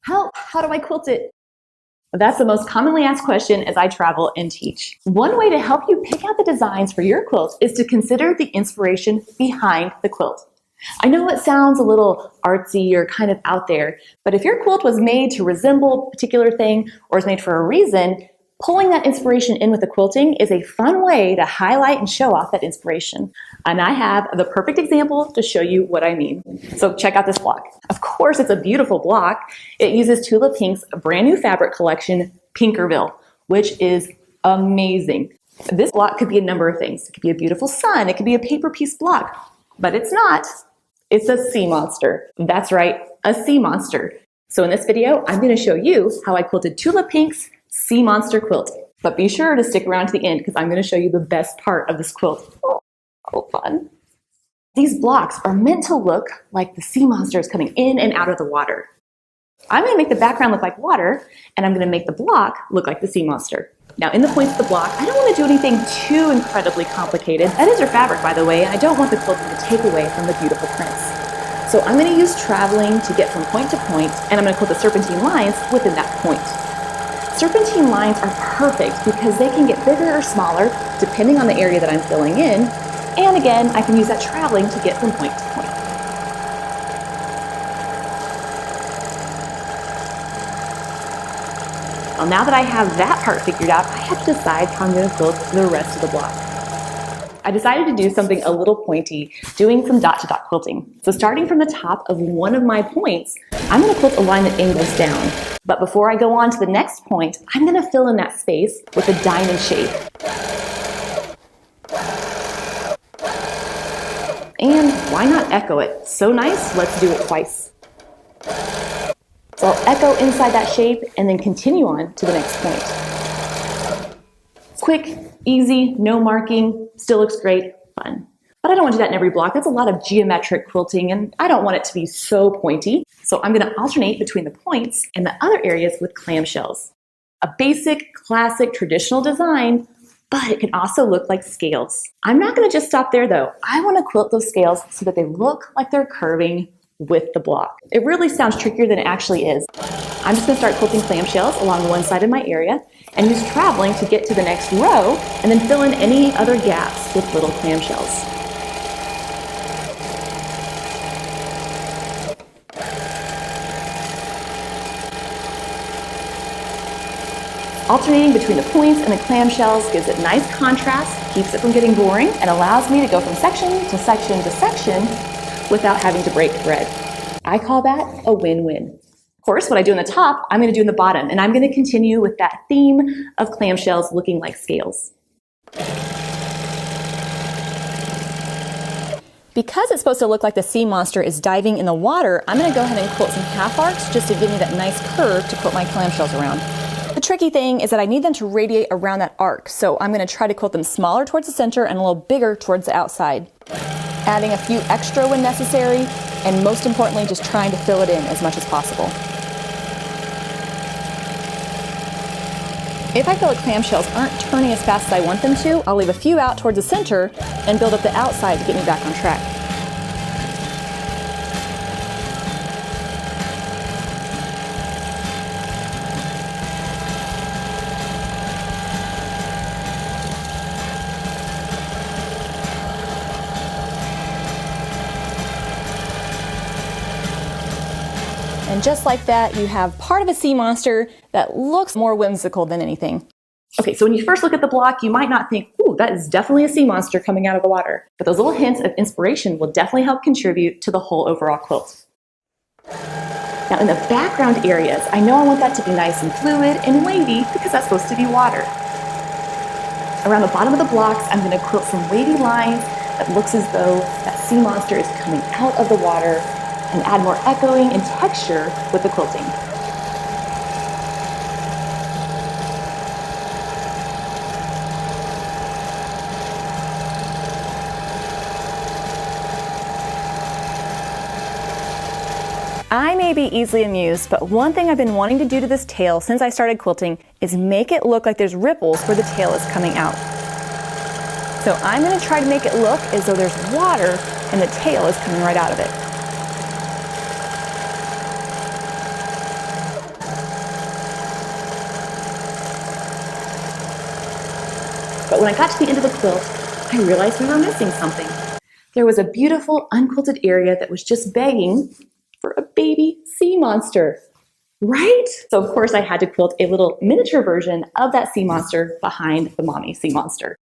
How do I quilt it? That's the most commonly asked question as I travel and teach. One way to help you pick out the designs for your quilt is to consider the inspiration behind the quilt. I know it sounds a little artsy or kind of out there, but if your quilt was made to resemble a particular thing or is made for a reason, pulling that inspiration in with the quilting is a fun way to highlight and show off that inspiration. And I have the perfect example to show you what I mean. So check out this block. Of course, it's a beautiful block. It uses Tula Pink's brand new fabric collection, Pinkerville, which is amazing. This block could be a number of things. It could be a beautiful sun. It could be a paper piece block, but it's not. It's a sea monster. That's right, a sea monster. So in this video, I'm going to show you how I quilted Tula Pink's Sea Monster quilt. But be sure to stick around to the end because I'm going to show you the best part of this quilt. Oh, fun. These blocks are meant to look like the sea monster is coming in and out of the water. I'm going to make the background look like water, and I'm going to make the block look like the sea monster. Now, in the points of the block, I don't want to do anything too incredibly complicated. That is your fabric, by the way. I don't want the quilting to take away from the beautiful prints. So I'm going to use traveling to get from point to point, and I'm going to quilt the serpentine lines within that point. Serpentine lines are perfect because they can get bigger or smaller depending on the area that I'm filling in. And again, I can use that traveling to get from point to point. Well, now that I have that part figured out, I have to decide how I'm going to quilt the rest of the block. I decided to do something a little pointy, doing some dot-to-dot quilting. So starting from the top of one of my points, I'm going to quilt a line that angles down. But before I go on to the next point, I'm going to fill in that space with a diamond shape. And why not echo it? So nice, let's do it twice. So I'll echo inside that shape and then continue on to the next point. Quick, easy, no marking, still looks great, fun. But I don't want to do that in every block. That's a lot of geometric quilting and I don't want it to be so pointy. So I'm going to alternate between the points and the other areas with clamshells. A basic, classic, traditional design, but it can also look like scales. I'm not going to just stop there though. I want to quilt those scales so that they look like they're curving with the block. It really sounds trickier than it actually is. I'm just going to start quilting clamshells along one side of my area and use traveling to get to the next row and then fill in any other gaps with little clamshells. Alternating between the points and the clamshells gives it nice contrast, keeps it from getting boring, and allows me to go from section to section to section without having to break thread. I call that a win-win. Of course, what I do in the top, I'm going to do in the bottom, and I'm going to continue with that theme of clamshells looking like scales. Because it's supposed to look like the sea monster is diving in the water, I'm going to go ahead and quilt some half arcs just to give me that nice curve to quilt my clamshells around. The tricky thing is that I need them to radiate around that arc, so I'm going to try to quilt them smaller towards the center and a little bigger towards the outside. Adding a few extra when necessary, and most importantly, just trying to fill it in as much as possible. If I feel like clamshells aren't turning as fast as I want them to, I'll leave a few out towards the center and build up the outside to get me back on track. And just like that, you have part of a sea monster that looks more whimsical than anything. Okay, so when you first look at the block, you might not think, ooh, that is definitely a sea monster coming out of the water. But those little hints of inspiration will definitely help contribute to the whole overall quilt. Now in the background areas, I know I want that to be nice and fluid and wavy because that's supposed to be water. Around the bottom of the blocks, I'm going to quilt some wavy lines that looks as though that sea monster is coming out of the water and add more echoing and texture with the quilting. I may be easily amused, but one thing I've been wanting to do to this tail since I started quilting is make it look like there's ripples where the tail is coming out. So I'm going to try to make it look as though there's water and the tail is coming right out of it. But when I got to the end of the quilt, I realized we were missing something. There was a beautiful unquilted area that was just begging for a baby sea monster. Right? So of course I had to quilt a little miniature version of that sea monster behind the mommy sea monster.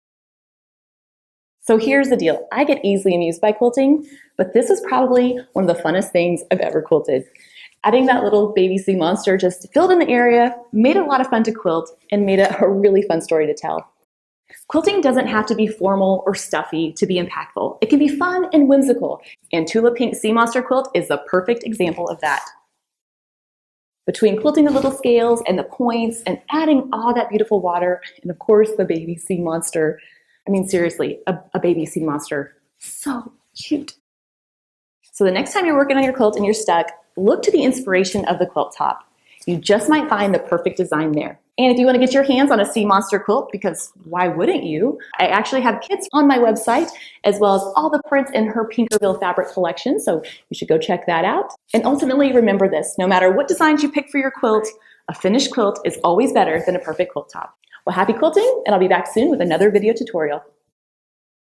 So here's the deal. I get easily amused by quilting, but this was probably one of the funnest things I've ever quilted. Adding that little baby sea monster just filled in the area, made it a lot of fun to quilt, and made it a really fun story to tell. Quilting doesn't have to be formal or stuffy to be impactful. It can be fun and whimsical, and Tula Pink Sea Monster quilt is the perfect example of that. Between quilting the little scales and the points and adding all that beautiful water, and of course the baby sea monster, I mean seriously, a baby sea monster, so cute. So the next time you're working on your quilt and you're stuck, look to the inspiration of the quilt top. You just might find the perfect design there. And if you want to get your hands on a sea monster quilt, because why wouldn't you? I actually have kits on my website, as well as all the prints in her Pinkerville fabric collection, so you should go check that out. And ultimately, remember this, no matter what designs you pick for your quilt, a finished quilt is always better than a perfect quilt top. Well, happy quilting, and I'll be back soon with another video tutorial.